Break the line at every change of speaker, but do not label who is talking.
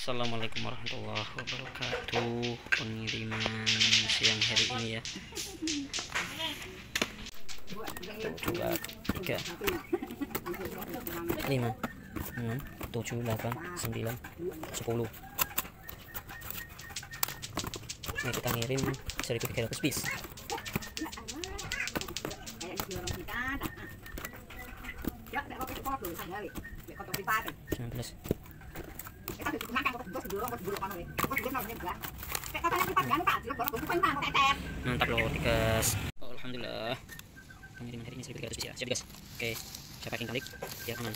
Assalamualaikum warahmatullahi wabarakatuh. Pengiriman siang hari ini ya. 2, 3, 5, 6, 7, 8, 9, 10. Ini kita ngirim 1.300 piece. Mantap loh, guys. Alhamdulillah. Pengiriman hari ini 1.300 piece ya. Siap guys. Oke, saya packing kalik biar aman.